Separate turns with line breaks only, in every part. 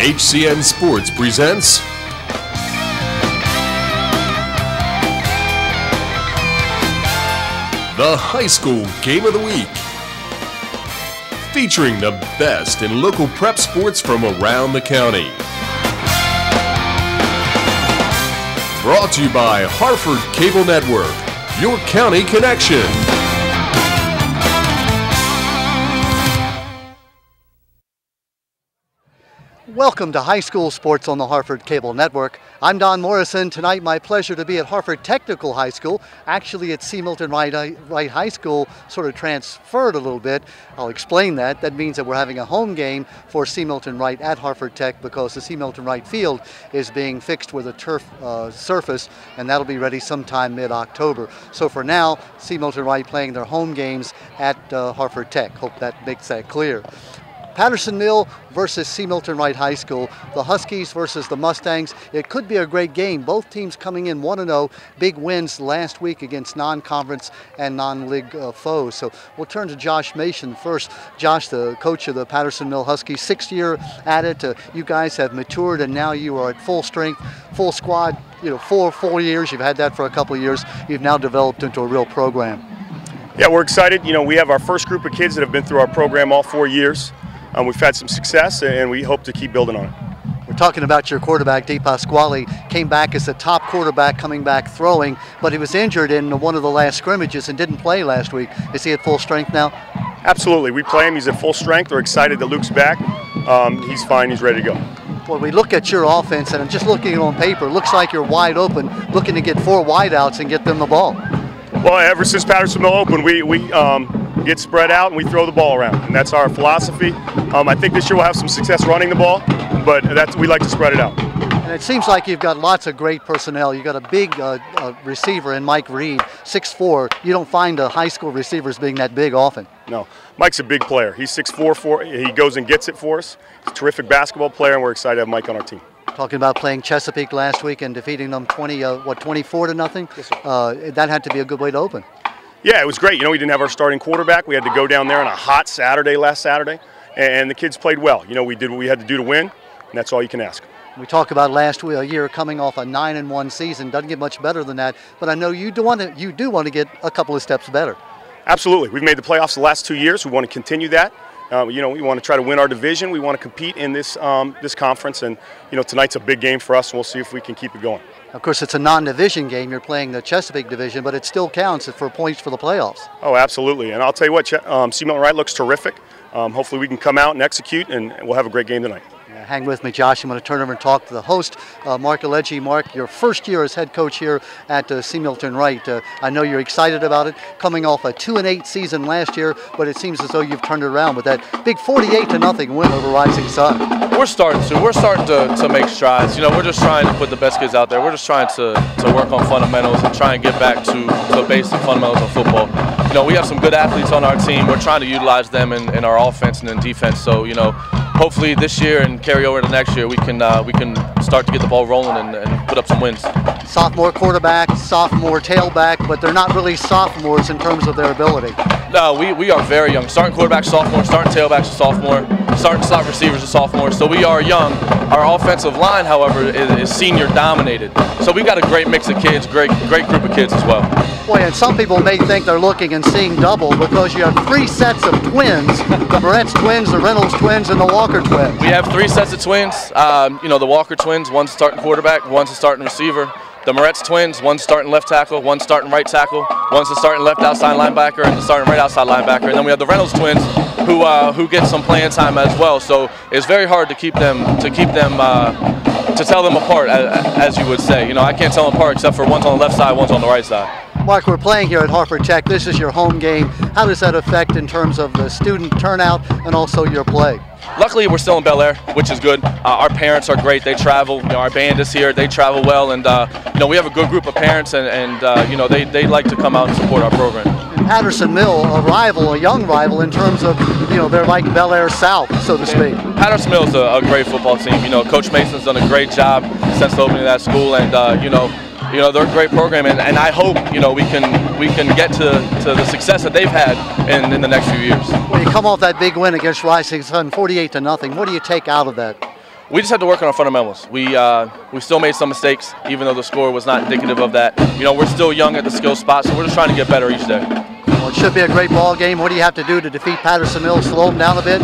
HCN Sports presents the High School Game of the Week, featuring the best in local prep sports from around the county. Brought to you by Harford Cable Network, your county connection.
Welcome to High School Sports on the Harford Cable Network. I'm Don Morrison. Tonight, my pleasure to be at Harford Technical High School. Actually, at Milton Wright High School, sort of transferred a little bit. I'll explain that. That means that we're having a home game for Milton Wright at Harford Tech because the Milton Wright field is being fixed with a turf surface, and that'll be ready sometime mid-October. So for now, Milton Wright playing their home games at Harford Tech. Hope that makes that clear. Patterson Mill versus Milton Wright High School, the Huskies versus the Mustangs. It could be a great game. Both teams coming in 1-0, big wins last week against non-conference and non-league foes. So we'll turn to Josh Mason first. Josh, the coach of the Patterson Mill Huskies, 6th year at it. You guys have matured and now you are at full strength, full squad. You know, 4 years. You've had that for a couple of years. You've now developed into a real program.
Yeah, we're excited. You know, we have our first group of kids that have been through our program all 4 years. We've had some success, and we hope to keep building on it.
We're talking about your quarterback, De Pasquale. Came back as the top quarterback, coming back throwing, but he was injured in one of the last scrimmages and didn't play last week. Is he at full strength now?
Absolutely. We play him. He's at full strength. We're excited that Luke's back. He's fine. He's ready to go.
Well, we look at your offense, and I'm just looking at it on paper. It looks like you're wide open, looking to get 4 wideouts and get them the ball.
Well, ever since Patterson Mill opened, we get spread out and we throw the ball around, and that's our philosophy. I think this year we'll have some success running the ball, but we like to spread it out.
And it seems like you've got lots of great personnel. You've got a big receiver in Mike Reed, 6'4". You don't find high school receivers being that big often.
No, Mike's a big player. He's 6'4". He goes and gets it for us. He's a terrific basketball player, and we're excited to have Mike on our team.
Talking about playing Chesapeake last week and defeating them 24-0.
Yes, sir.
That had to be a good way to open.
Yeah, it was great. You know, we didn't have our starting quarterback. We had to go down there on a hot Saturday last Saturday, and the kids played well. You know, we did what we had to do to win, and that's all you can ask.
We talk about last year coming off a 9-1 season. Doesn't get much better than that, but I know you do want to get a couple of steps better. Absolutely.
We've made the playoffs the last 2 years. We want to continue that. You know, we want to try to win our division. We want to compete in this this conference, and you know, tonight's a big game for us, and we'll see if we can keep it going.
Of course, it's a non-division game. You're playing the Chesapeake division, but it still counts for points for the playoffs.
Oh, absolutely. And I'll tell you what, Milton Wright looks terrific. Hopefully we can come out and execute, and we'll have a great game tonight.
Hang with me, Josh. I'm going to turn over and talk to the host, Mark Alleggi. Mark, your first year as head coach here at Milton Wright. I know you're excited about it, coming off a 2-8 season last year, but it seems as though you've turned it around with that big 48-0 win over Rising Sun.
We're starting to make strides. You know, we're just trying to put the best kids out there. We're just trying to work on fundamentals and try and get back to the basic fundamentals of football. You know, we have some good athletes on our team. We're trying to utilize them in our offense and in defense. So, you know, hopefully this year and carry over to next year, we can start to get the ball rolling and put up some wins.
Sophomore quarterback, sophomore tailback, but they're not really sophomores in terms of their ability.
No, we are very young. Starting quarterback, sophomore. Starting tailbacks, sophomore. Starting slot receivers, are sophomore. So we are young. Our offensive line, however, is senior dominated. So we've got a great mix of kids, great group of kids as well.
Boy, and some people may think they're looking and seeing double because you have 3 sets of twins: the Moretz twins, the Reynolds twins, and the Walker twins.
We have 3 sets of twins. You know, the Walker twins, one's starting quarterback, one's a starting receiver. The Moretz twins, one's starting left tackle, one's starting right tackle, one's the starting left outside linebacker, and the starting right outside linebacker. And then we have the Reynolds twins, who get some playing time as well. So it's very hard to tell them apart, as you would say. You know, I can't tell them apart except for one's on the left side, one's on the right side.
Mark, we're playing here at Harford Tech. This is your home game. How does that affect in terms of the student turnout and also your play?
Luckily, we're still in Bel Air, which is good. Our parents are great. They travel. You know, our band is here. They travel well, and you know, we have a good group of parents, and you know, they like to come out and support our program.
And Patterson Mill, a young rival in terms of, you know, they're like Bel Air South, so to speak.
Patterson Mill is a great football team. You know, Coach Mason's done a great job since the opening of that school, and you know, they're a great program, and I hope, you know, we can get to the success that they've had in the next few years.
When you come off that big win against Rising Sun, 48-0, what do you take out of that?
We just had to work on our fundamentals. We still made some mistakes, even though the score was not indicative of that. You know, we're still young at the skill spot, so we're just trying to get better each day.
Well, it should be a great ball game. What do you have to do to defeat Patterson-Mill? Slow them down a bit?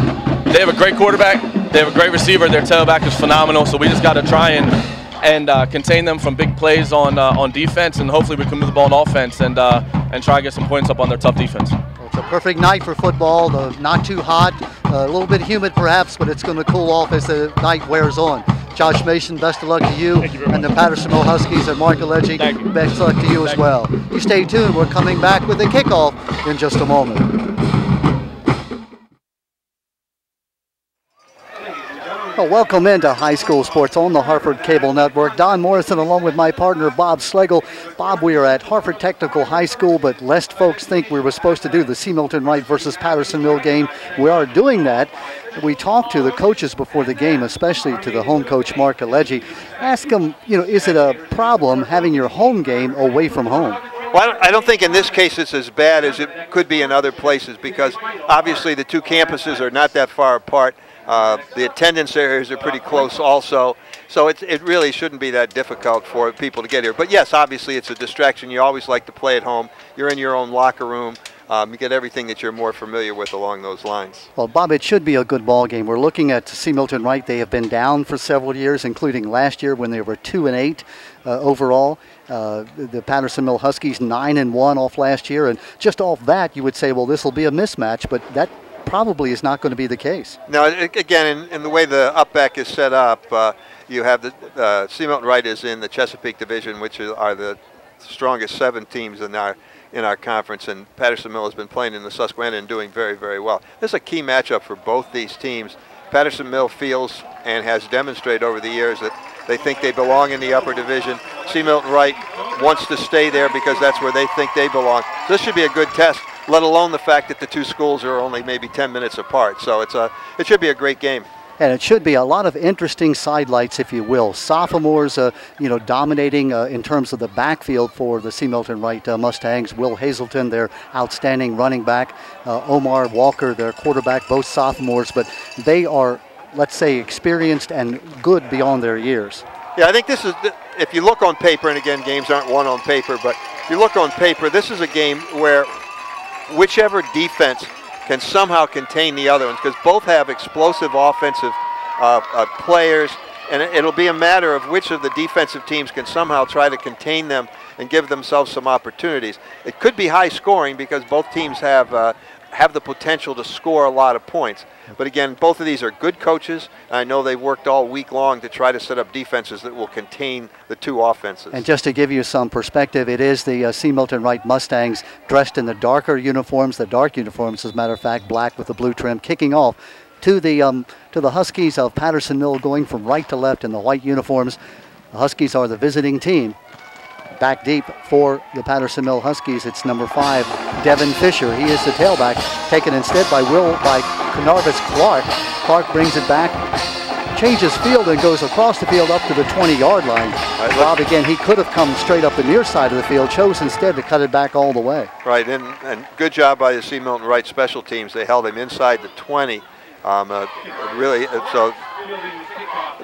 They have a great quarterback. They have a great receiver. Their tailback is phenomenal, so we just got to try and contain them from big plays on defense, and hopefully we can move the ball on offense and try and get some points up on their tough defense.
It's a perfect night for football. Not too hot, a little bit humid perhaps, but it's going to cool off as the night wears on. Josh Mason, best of luck to you and the Patterson-Mill Huskies and Mark Alleggi. Best of luck to you as well. You stay tuned. We're coming back with the kickoff in just a moment. Well, welcome into high school sports on the Harford Cable Network. Don Morrison along with my partner Bob Schlegel. Bob, we are at Harford Technical High School, but lest folks think we were supposed to do the C. Milton Wright versus Patterson-Mill game, we are doing that. We talked to the coaches before the game, especially to the home coach Mark Alleggi. Ask them, is it a problem having your home game away from home?
Well, I don't think in this case it's as bad as it could be in other places, because obviously the two campuses are not that far apart. The attendance areas are pretty close also, so it really shouldn't be that difficult for people to get here. But yes, obviously it's a distraction. You always like to play at home. You're in your own locker room. You get everything that you're more familiar with along those lines. Well,
Bob, it should be a good ball game. We're looking at C. Milton Wright. They have been down for several years, including last year when they were 2-8 overall. The Patterson-Mill Huskies 9-1 off last year, and just off that you would say, well, this will be a mismatch, but that probably is not going to be the case.
Now, again, in the way the up-back is set up, you have the C. Milton Wright is in the Chesapeake Division, which are the strongest 7 teams in our conference, and Patterson-Mill has been playing in the Susquehanna and doing very, very well. This is a key matchup for both these teams. Patterson-Mill feels and has demonstrated over the years that they think they belong in the upper division. C. Milton Wright wants to stay there because that's where they think they belong. So this should be a good test, let alone the fact that the two schools are only maybe 10 minutes apart. So it should be a great game.
And it should be a lot of interesting sidelights, if you will. Sophomores, dominating in terms of the backfield for the C. Milton Wright Mustangs. Will Hazelton, their outstanding running back. Omar Walker, their quarterback, both sophomores. But they are, let's say, experienced and good beyond their years.
Yeah, I think this is, if you look on paper, and again, games aren't won on paper, but if you look on paper, this is a game where whichever defense can somehow contain the other ones, because both have explosive offensive players, and it'll be a matter of which of the defensive teams can somehow try to contain them and give themselves some opportunities. It could be high scoring because both teams have the potential to score a lot of points. But again, both of these are good coaches. I know they've worked all week long to try to set up defenses that will contain the two offenses.
And just to give you some perspective, it is the C. Milton Wright Mustangs dressed in the darker uniforms, the dark uniforms, as a matter of fact, black with the blue trim, kicking off to the Huskies of Patterson-Mill, going from right to left in the white uniforms. The Huskies are the visiting team. Back deep for the Patterson-Mill Huskies, it's number 5, Devin Fisher. He is the tailback, taken instead by Carnarvus Clark. Clark brings it back, changes field and goes across the field up to the 20-yard line. Right, Bob, again, he could have come straight up the near side of the field, chose instead to cut it back all the way.
Right, and good job by the C. Milton Wright special teams. They held him inside the 20. Really, so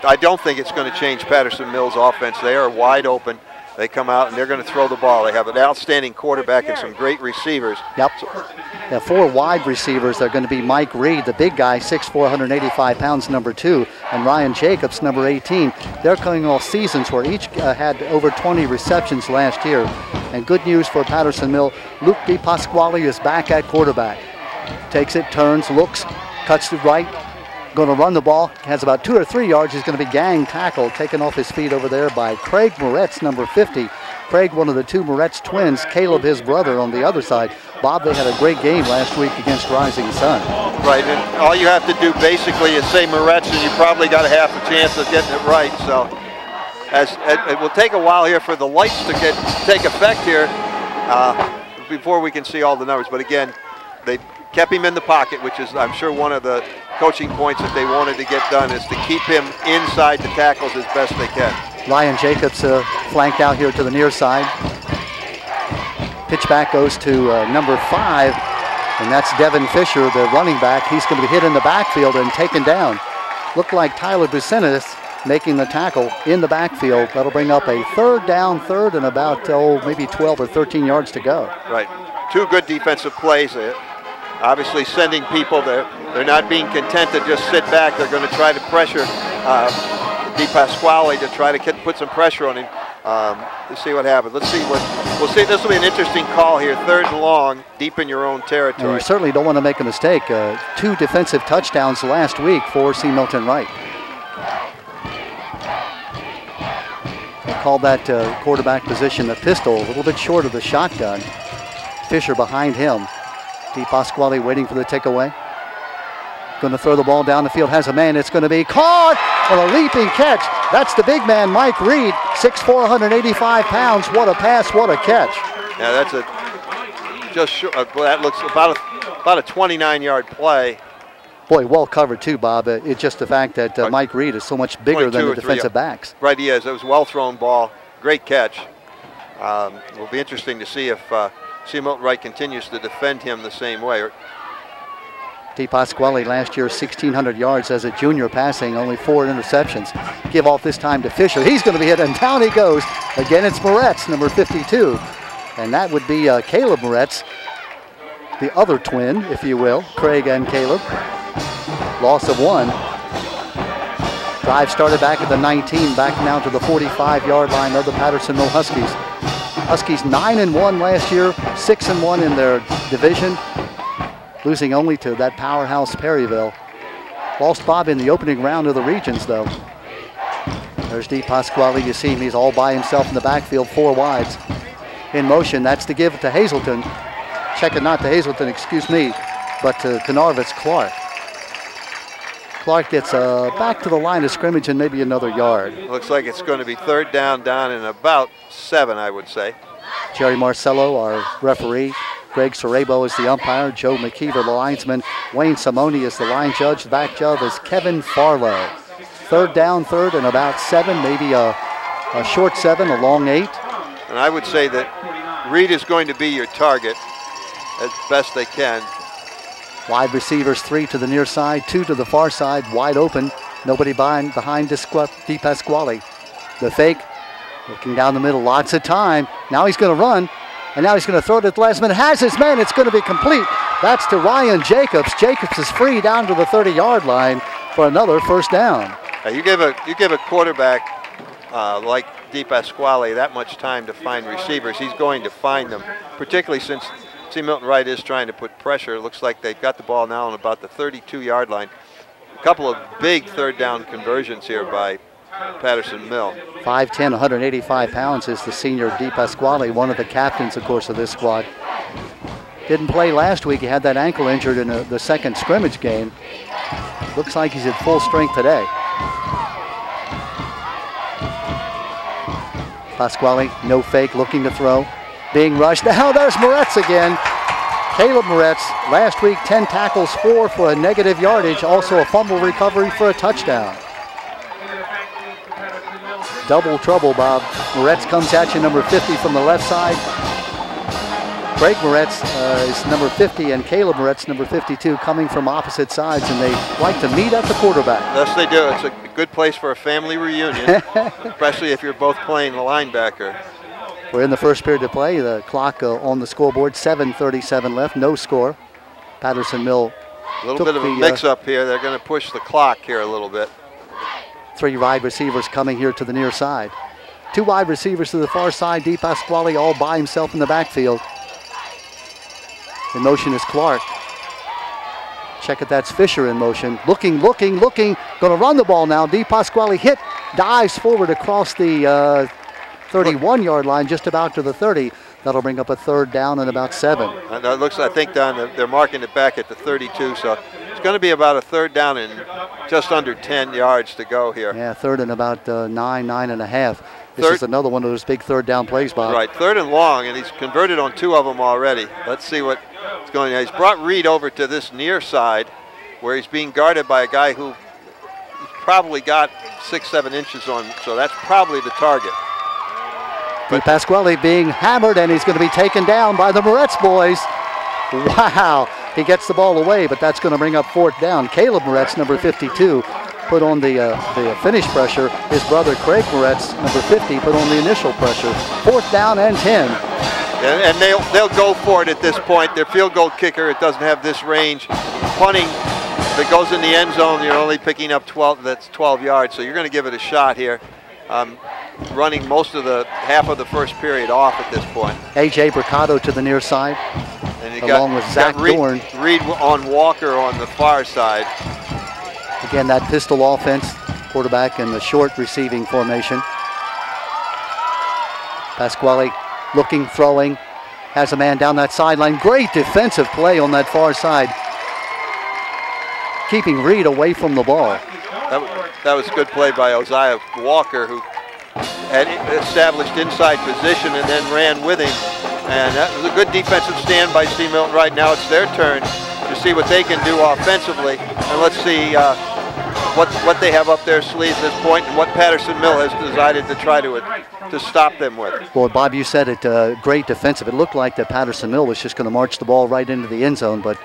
I don't think it's going to change Patterson-Mill's offense. They are wide open. They come out and they're going to throw the ball. They have an outstanding quarterback and some great receivers.
Yep. They have 4 wide receivers. They're going to be Mike Reed, the big guy, 6'4", 185 pounds, number 2, and Ryan Jacobs, number 18. They're coming off seasons where each had over 20 receptions last year. And good news for Patterson-Mill, Luke DePasquale is back at quarterback. Takes it, turns, looks, cuts to right. Going to run the ball, has about 2 or 3 yards. He's going to be gang tackled, taken off his feet over there by Craig Moretz, number 50. Craig, one of the 2 Moretz twins, Caleb, his brother, on the other side. Bob, they had a great game last week against Rising Sun.
Right, and all you have to do basically is say Moretz, and you probably got a half a chance of getting it right. So it will take a while here for the lights to take effect here before we can see all the numbers. But again, they kept him in the pocket, which is, I'm sure, one of the coaching points that they wanted to get done, is to keep him inside the tackles as best they can.
Ryan Jacobs flanked out here to the near side. Pitch back goes to number 5, and that's Devin Fisher, the running back. He's going to be hit in the backfield and taken down. Looked like Tyler Bucenis making the tackle in the backfield. That'll bring up a third down, third, and about maybe 12 or 13 yards to go.
Right. Two good defensive plays. Obviously sending people there. They're not being content to just sit back. They're going to try to pressure Di Pasquale to try to put some pressure on him. Let's see what happens. Let's see what we'll see. This will be an interesting call here. 3rd and long, deep in your own territory.
And you certainly don't want to make a mistake. 2 defensive touchdowns last week for C. Milton Wright. They call that quarterback position a pistol, a little bit short of the shotgun. Fisher behind him. Di Pasquale waiting for the takeaway. Going to throw the ball down the field, has a man, it's going to be caught on a leaping catch. That's the big man, Mike Reed, 6'4", 185 pounds. What a pass, what a catch.
Yeah, that's that looks about a 29-yard play.
Boy, well covered too, Bob. It's just the fact that Mike Reed is so much bigger than the defensive backs.
Right, he is. It was a well-thrown ball. Great catch. It will be interesting to see if C. Milton Wright continues to defend him the same way.
Di Pasquale last year 1,600 yards as a junior passing, only 4 interceptions. Give off this time to Fisher. He's going to be hit, and down he goes. Again, it's Moretz, number 52. And that would be Caleb Moretz, the other twin, if you will, Craig and Caleb. Loss of 1. Drive started back at the 19, back now to the 45-yard line of the Patterson-Mill Huskies. Huskies 9-1 last year, 6-1 in their division, losing only to that powerhouse Perryville. Lost Bob in the opening round of the regions, though. There's Di Pasquale. You see him, he's all by himself in the backfield, 4 wides. In motion, that's to give to Hazleton. Check it, not to Hazleton, excuse me, but to Canarvis Clark. Clark gets back to the line of scrimmage and maybe another yard.
Looks like it's going to be 3rd down in about 7, I would say.
Jerry Marcello, our referee. Greg Sorebo is the umpire. Joe McKeever, the linesman. Wayne Simone is the line judge. The back judge is Kevin Farlow. 3rd down, 3rd, and about 7, maybe a short 7, a long 8.
And I would say that Reed is going to be your target as best they can.
Wide receivers, 3 to the near side, 2 to the far side, wide open. Nobody behind Di Pasquale. The fake, looking down the middle, lots of time. Now he's going to run, and now he's going to throw it at the last minute. Has his man, it's going to be complete. That's to Ryan Jacobs. Jacobs is free down to the 30-yard line for another 1st down.
You give a quarterback like Di Pasquale that much time to find receivers, he's going to find them, particularly since C. Milton Wright is trying to put pressure. It looks like they've got the ball now on about the 32-yard line. A couple of big 3rd down conversions here by Patterson-Mill.
5'10", 185 pounds is the senior Di Pasquale, one of the captains, of course, of this squad. Didn't play last week. He had that ankle injured in the 2nd scrimmage game. Looks like he's at full strength today. Pasquale, no fake, looking to throw. Being rushed. Now there's Moretz again. Caleb Moretz, last week 10 tackles, 4 for a negative yardage, also a fumble recovery for a touchdown. Double trouble, Bob. Moretz comes at you, number 50 from the left side. Craig Moretz is number 50 and Caleb Moretz, number 52, coming from opposite sides, and they like to meet at the quarterback.
Yes, they do. It's a good place for a family reunion, especially if you're both playing the linebacker.
We're in the first period of play. The clock on the scoreboard, 7:37 left, no score. Patterson-Mill.
A little bit of a mix-up here. They're going to push the clock here a little bit.
3 wide receivers coming here to the near side. 2 wide receivers to the far side. Di Pasquale all by himself in the backfield. In motion is Clark. Check it, that's Fisher in motion. Looking. Going to run the ball now. Di Pasquale hit, dives forward across the 31-yard line, just about to the 30. That'll bring up a 3rd down and about 7.
And it looks, I think, they're marking it back at the 32, so it's going to be about a 3rd down and just under 10 yards to go here.
Yeah, 3rd and about 9.5. This is another one of those big 3rd down plays, Bob.
Right, 3rd and long, and he's converted on 2 of them already. Let's see what's going on. He's brought Reed over to this near side where he's being guarded by a guy who probably got 6-7 inches on, so that's probably the target.
Di Pasquale being hammered, and he's going to be taken down by the Moretz boys. Wow, he gets the ball away, but that's going to bring up 4th down. Caleb Moretz, number 52, put on the finish pressure. His brother Craig Moretz, number 50, put on the initial pressure. 4th down and 10.
And they'll go for it at this point. Their field goal kicker, it doesn't have this range. Punting, if it goes in the end zone, you're only picking up 12. That's 12 yards. So you're going to give it a shot here. Running most of the half of the first period off at this point.
A.J. Bricado to the near side,
and
along with Zach Dorn.
Reed on Walker on the far side.
Again, that pistol offense, quarterback in the short receiving formation. Pasquale looking, throwing, has a man down that sideline. Great defensive play on that far side, keeping Reed away from the ball.
That was a good play by Uzziah Walker, who had established inside position and then ran with him. And that was a good defensive stand by C. Milton Wright. Now it's their turn to see what they can do offensively. And let's see what they have up their sleeves at this point and what Patterson Mill has decided to try to stop them with.
Well, Bob, you said it, great defensive. It looked like that Patterson Mill was just going to march the ball right into the end zone, but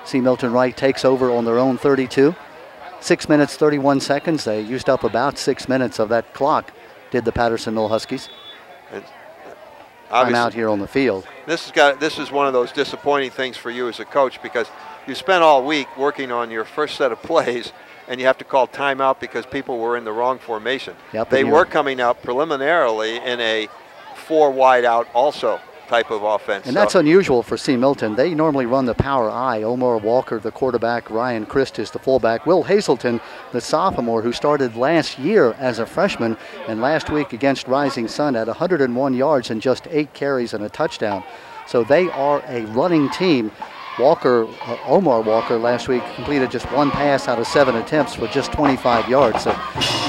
C. Milton Wright takes over on their own 32. 6 minutes, 31 seconds. They used up about 6 minutes of that clock, did the Patterson Mill Huskies. I'm out here on the field.
This is one of those disappointing things for you as a coach, because you spent all week working on your first set of plays and you have to call timeout because people were in the wrong formation.
Yep,
they were coming out preliminarily in a 4 wide out also type of offense.
And that's unusual for C. Milton. They normally run the power I. Omar Walker, the quarterback. Ryan Christ is the fullback. Will Hazelton, the sophomore, who started last year as a freshman and last week against Rising Sun had 101 yards and just 8 carries and a touchdown. So they are a running team. Omar Walker last week completed just 1 pass out of 7 attempts for just 25 yards. So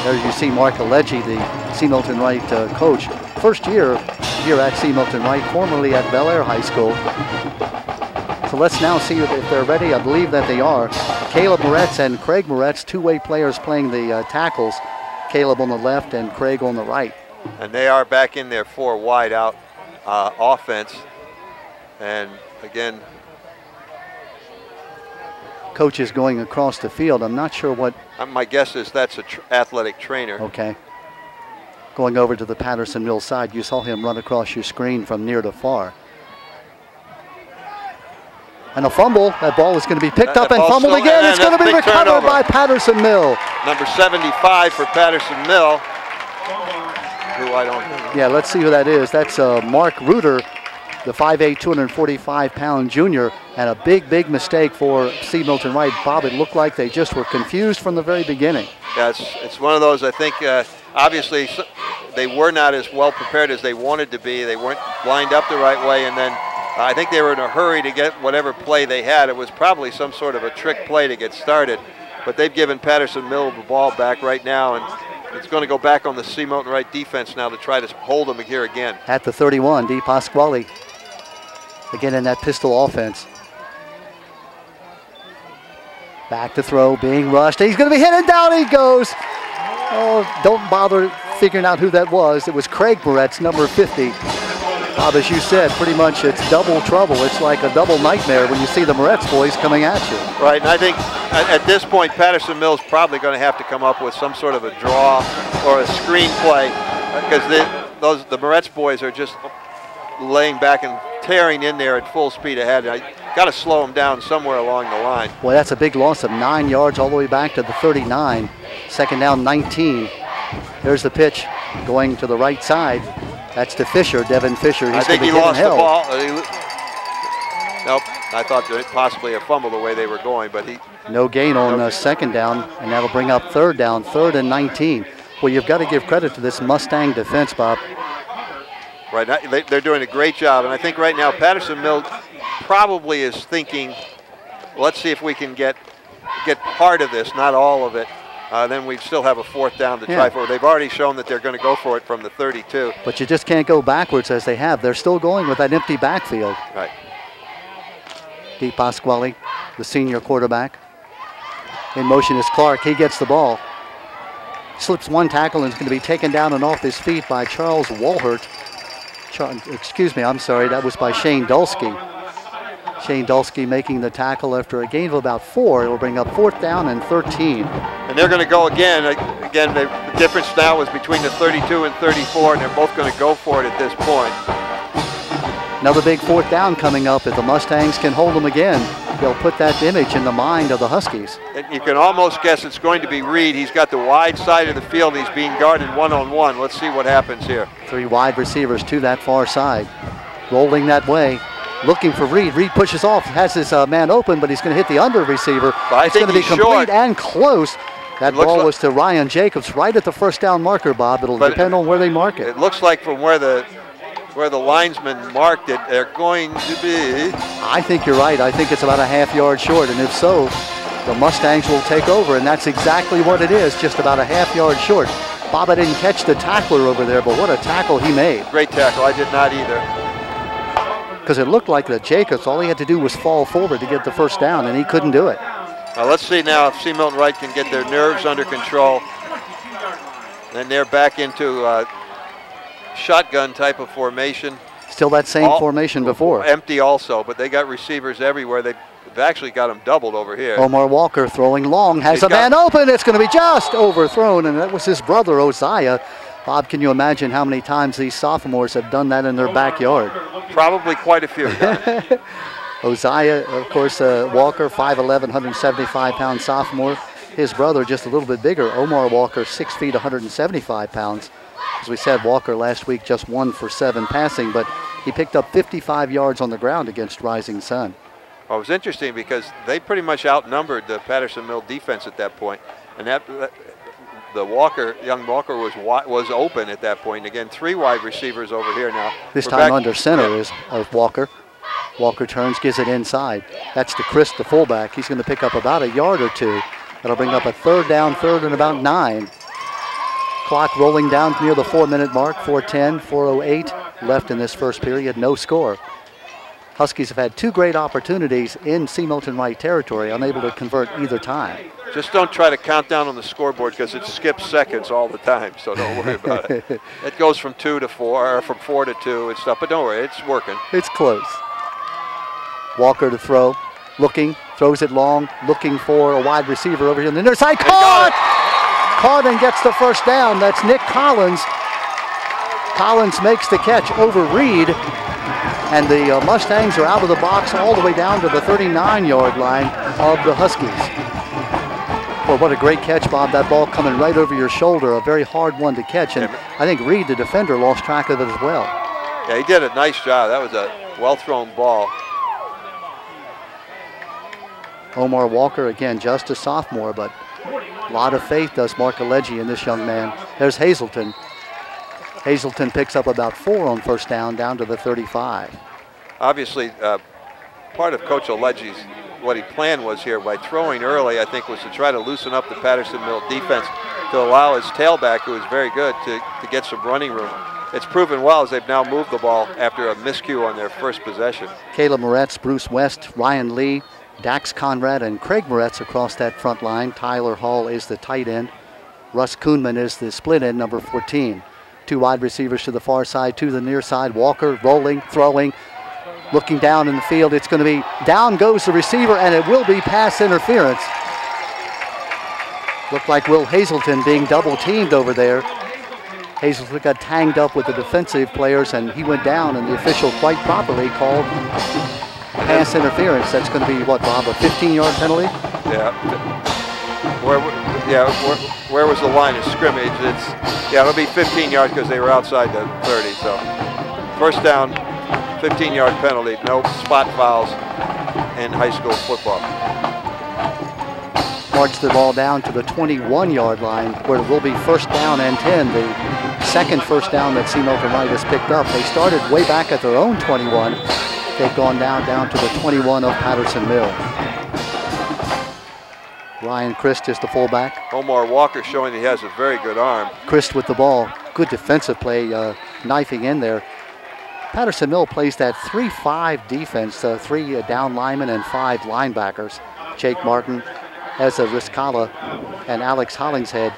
there you see Mark Alleggi, the C. Milton Wright coach. First year here at C. Milton Wright, formerly at Bel Air High School. So let's now see if they're ready. I believe that they are. Caleb Moretz and Craig Moretz, two-way players playing the tackles. Caleb on the left and Craig on the right.
And they are back in their 4 wide out offense. And again,
coach is going across the field. I'm not sure what.
My guess is that's an athletic trainer.
Okay. Going over to the Patterson Mill side, you saw him run across your screen from near to far. And a fumble. That ball is going to be picked up and fumbled again. It's going to be recovered by Patterson Mill.
Number 75 for Patterson Mill, who I don't know.
Yeah, let's see who that is. That's Mark Reuter, the 5'8", 245-pound junior, and a big mistake for C. Milton Wright. Bob, it looked like they just were confused from the very beginning.
Yeah, it's one of those, I think, obviously they were not as well prepared as they wanted to be. They weren't lined up the right way, and then I think they were in a hurry to get whatever play they had. It was probably some sort of a trick play to get started, but they've given Patterson Mill the ball back right now, and it's going to go back on the C. Milton Wright defense now to try to hold them here again.
At the 31, D. Pasquale. Again in that pistol offense. Back to throw, being rushed. He's going to be hit, and down he goes. Oh, don't bother figuring out who that was. It was Craig Moretz, number 50. Bob, as you said, pretty much it's double trouble. It's like a double nightmare when you see the Moretz boys coming at you.
Right, and I think at this point, Patterson Mill's probably going to have to come up with some sort of a draw or a screen play, because the Moretz boys are just laying back and tearing in there at full speed ahead. I got to slow them down somewhere along the line.
Well, that's a big loss of 9 yards all the way back to the 39. Second down, 19. There's the pitch going to the right side. That's to Fisher, Devin Fisher.
I think he lost the ball. Nope, I thought possibly a fumble the way they were going, but he.
No gain on second down, and that'll bring up third down, 3rd and 19. Well, you've got to give credit to this Mustang defense, Bob.
Right, they're doing a great job, and I think right now Patterson Mill probably is thinking, let's see if we can get part of this, not all of it. Then we still have a 4th down to try for. They've already shown that they're going to go for it from the 32.
But you just can't go backwards as they have. They're still going with that empty backfield.
Right.
D. Pasquale, the senior quarterback. In motion is Clark. He gets the ball. Slips one tackle and is going to be taken down and off his feet by Charles Walhert. Excuse me, I'm sorry. That was by Shane Dulski. Shane Dulski making the tackle after a gain of about 4. It'll bring up 4th down and 13.
And they're going to go again. Again, the difference now is between the 32 and 34, and they're both going to go for it at this point.
Another big 4th down coming up. If the Mustangs can hold them again, they'll put that image in the mind of the Huskies.
And you can almost guess it's going to be Reed. He's got the wide side of the field. He's being guarded one-on-one. Let's see what happens here.
3 wide receivers to that far side. Rolling that way. Looking for Reed. Reed pushes off, has his man open, but he's going to hit the under receiver. It's going to be complete
short.
And close. That ball was to Ryan Jacobs right at the 1st down marker, Bob. It'll depend on where they mark it.
It looks like from where the linesman marked it, they're going to be.
I think you're right. I think it's about a half-yard short, and if so, the Mustangs will take over, and that's exactly what it is, just about a half-yard short. Bob, I didn't catch the tackler over there, but what a tackle he made.
Great tackle. I did not either.
Because it looked like that Jacobs, all he had to do was fall forward to get the 1st down, and he couldn't do it.
Now let's see now if C. Milton Wright can get their nerves under control. Then they're back into shotgun type of formation.
Still that same formation before.
Empty also, but they got receivers everywhere. They've actually got them doubled over here.
Omar Walker throwing long, has a man open. It's going to be just overthrown, and that was his brother, Osiah. Bob, can you imagine how many times these sophomores have done that in their backyard?
Probably quite a few times.
Osiah, of course, Walker, 5'11", 175-pound sophomore. His brother, just a little bit bigger, Omar Walker, 6 feet, 175 pounds. As we said, Walker last week just 1 for 7 passing, but he picked up 55 yards on the ground against Rising Sun.
Well, it was interesting because they pretty much outnumbered the Patterson Mill defense at that point, and young Walker was open at that point. Again, 3 wide receivers over here now.
This time under center is Walker. Walker turns, gives it inside. That's to Chris, the fullback. He's going to pick up about a yard or 2. That'll bring up a 3rd down, 3rd and about 9. Clock rolling down near the 4-minute mark. 4:10, 4:08 left in this first period. No score. Huskies have had 2 great opportunities in C. Milton Wright territory, unable to convert either time.
Just don't try to count down on the scoreboard because it skips seconds all the time, so don't worry about it. It goes from 2 to 4, or from 4 to 2 and stuff, but don't worry, it's working.
It's close. Walker to throw, looking, throws it long, looking for a wide receiver over here on the near side. Caught and gets the 1st down. That's Nick Collins. Collins makes the catch over Reed. And the Mustangs are out of the box all the way down to the 39-yard line of the Huskies. Well, what a great catch, Bob. That ball coming right over your shoulder, a very hard one to catch. And I think Reed, the defender, lost track of it as well.
Yeah, he did a nice job. That was a well-thrown ball.
Omar Walker, again, just a sophomore, but a lot of faith does Marcoleggi in this young man. There's Hazelton. Hazelton picks up about 4 on 1st down to the 35.
Obviously, part of Coach Oleggi's, what he planned was here by throwing early, I think, was to try to loosen up the Patterson Mill defense to allow his tailback, who is very good, to get some running room. It's proven well as they've now moved the ball after a miscue on their first possession.
Caleb Moretz, Bruce West, Ryan Lee, Dax Conrad, and Craig Moretz across that front line. Tyler Hall is the tight end. Russ Kuhnman is the split end, number 14. 2 wide receivers to the far side, to the near side. Walker rolling, throwing, looking down in the field. It's going to be down goes the receiver, and it will be pass interference. Looked like Will Hazelton being double teamed over there. Hazelton got tanged up with the defensive players, and he went down, and the official quite properly called pass interference. That's going to be, what, Bob, a 15-yard penalty?
Yeah. Where was the line of scrimmage? It'll be 15 yards because they were outside the 30. So 1st down, 15-yard penalty, no spot fouls in high school football.
March the ball down to the 21-yard line where it will be 1st down and 10. The 2nd 1st down that C. Milton Wright has picked up. They started way back at their own 21. They've gone down to the 21 of Patterson Mill. Ryan Christ is the fullback.
Omar Walker showing he has a very good arm.
Christ with the ball. Good defensive play, knifing in there. Patterson Mill plays that 3-5 defense, 3 down linemen and 5 linebackers. Jake Martin, Eza Riskala, and Alex Hollingshead,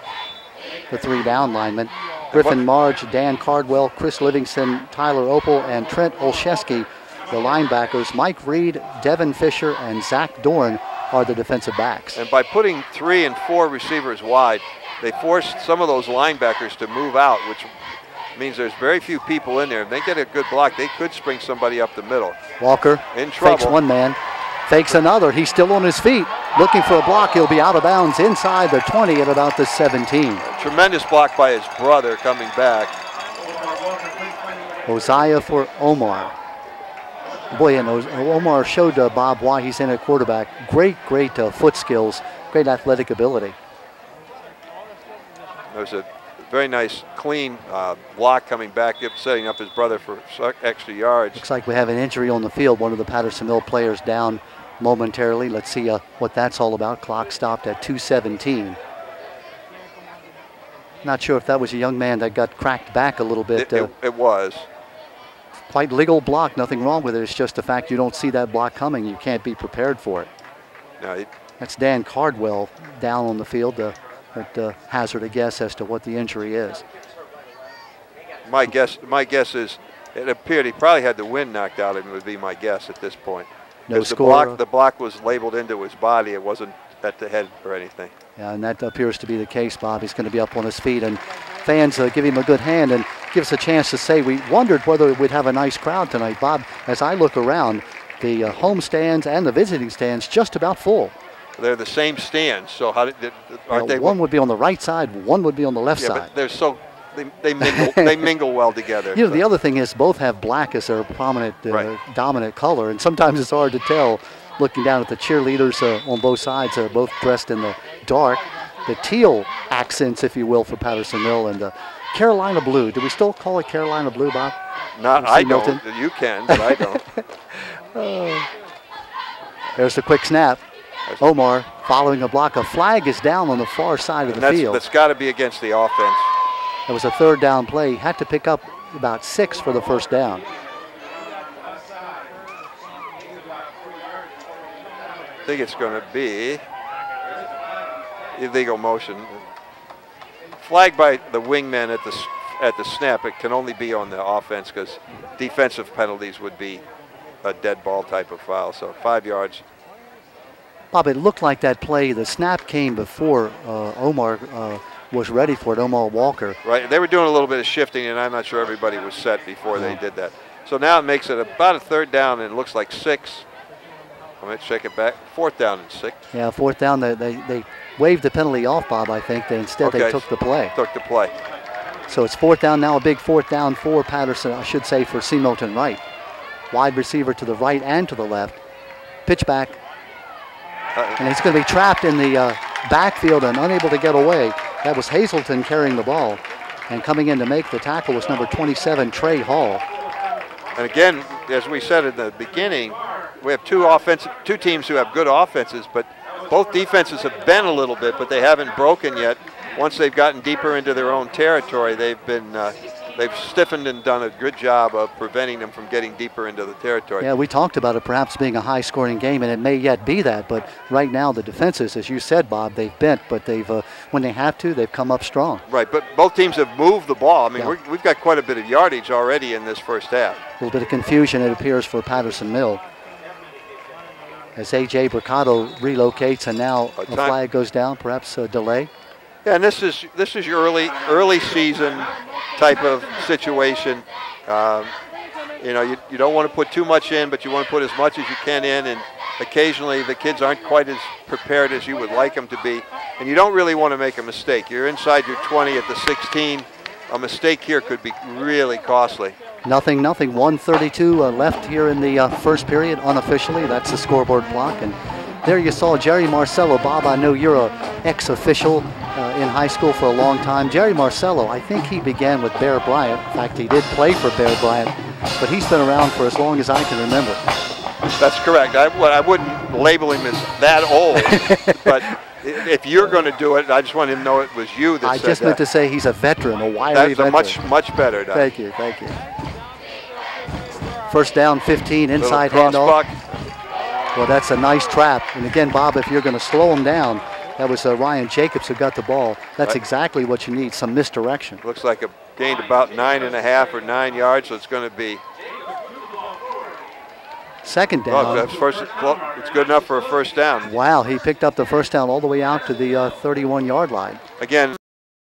the 3 down linemen. Griffin Marge, Dan Cardwell, Chris Livingston, Tyler Opel, and Trent Olszewski The linebackers, Mike Reed, Devin Fisher, and Zach Dorn are the defensive backs.
And by putting 3 and 4 receivers wide, they forced some of those linebackers to move out, which means there's very few people in there. If they get a good block, they could spring somebody up the middle.
Walker
in trouble.
Fakes one man, fakes another. He's still on his feet, looking for a block. He'll be out of bounds inside the 20 at about the 17.
A tremendous block by his brother coming back.
Oziah for Omar. Boy, and Omar showed Bob why he's in at quarterback. Great foot skills, great athletic ability.
There's a very nice, clean block coming back, setting up his brother for extra yards.
Looks like we have an injury on the field. One of the Patterson Mill players down momentarily. Let's see what that's all about. Clock stopped at 2:17. Not sure if that was a young man that got cracked back a little bit.
It was.
Quite legal block, nothing wrong with it. It's just the fact you don't see that block coming. You can't be prepared for it.
No,
that's Dan Cardwell down on the field that hazard a guess as to what the injury is.
My guess is it appeared he probably had the wind knocked out of him, would be my guess at this point.
No score.
The block was labeled into his body. It wasn't at the head or anything.
Yeah, and that appears to be the case, Bob. He's going to be up on his feet, and fans give him a good hand and give us a chance to say we wondered whether we'd have a nice crowd tonight. Bob, as I look around, the home stands and the visiting stands just about full.
They're the same stands, so aren't they?
One would be on the right side, one would be on the left side.
But they mingle they mingle well together.
You know, the other thing is both have black as their prominent dominant color, and sometimes it's hard to tell looking down at the cheerleaders on both sides. They're both dressed in the dark, the teal accents, if you will, for Patterson Mill, and Carolina blue. Do we still call it Carolina blue, Bob?
I don't. You can, but I don't.
There's the quick snap. Omar following a block. A flag is down on the far side of the field.
That's got to be against the offense.
It was a third down play. He had to pick up about 6 for the first down.
I think it's going to be illegal motion. Flag by the wingman at the snap. It can only be on the offense because defensive penalties would be a dead ball type of foul. So 5 yards.
Bob, it looked like that play, the snap came before Omar was ready for it, Omar Walker.
Right, they were doing a little bit of shifting, and I'm not sure everybody was set before they did that. So now it makes it about a third down, and it looks like 6. I'm going to check it back. 4th down and 6.
Yeah, 4th down. They waved the penalty off, Bob, I think. They took the play.
Took the play.
So it's 4th down now, a big 4th down for Patterson, I should say, for C. Milton Wright. Wide receiver to the right and to the left. Pitch back. And he's going to be trapped in the backfield and unable to get away. That was Hazelton carrying the ball. And coming in to make the tackle was number 27, Trey Hall.
And again, as we said in the beginning, we have two teams who have good offenses, but both defenses have bent a little bit, but they haven't broken yet. Once they've gotten deeper into their own territory, they've stiffened and done a good job of preventing them from getting deeper into the territory.
Yeah, we talked about it perhaps being a high-scoring game, and it may yet be that. But right now, the defenses, as you said, Bob, they've bent, but they've when they have to, they've come up strong.
Right, but both teams have moved the ball. I mean, we've got quite a bit of yardage already in this first half.
A little bit of confusion, it appears, for Patterson Mill. As A.J. Bricado relocates, and now a flag goes down, perhaps a delay.
Yeah, and this is your early season type of situation. You know, you don't want to put too much in, but you want to put as much as you can in, and occasionally the kids aren't quite as prepared as you would like them to be, and you don't really want to make a mistake. You're inside your 20 at the 16. A mistake here could be really costly.
Nothing. 1:32 left here in the first period unofficially. That's the scoreboard clock. And there you saw Jerry Marcello. Bob, I know you're an ex-official in high school for a long time. Jerry Marcello, I think he began with Bear Bryant. In fact, he did play for Bear Bryant, but he's been around for as long as I can remember.
That's correct. I wouldn't label him as that old, but if you're going to do it, I just want him to know it was you that said that.
I just meant to say he's a veteran, a wily veteran.
That's much better. Doug.
Thank you. First down, 15, inside handoff. Well, that's a nice trap. And again, Bob, if you're going to slow him down, that was Ryan Jacobs who got the ball. That's exactly what you need, some misdirection.
Looks like it gained about 9.5 or 9 yards, so it's going to be
second down.
Well, it's good enough for a first down.
Wow, he picked up the first down all the way out to the 31-yard line.
Again,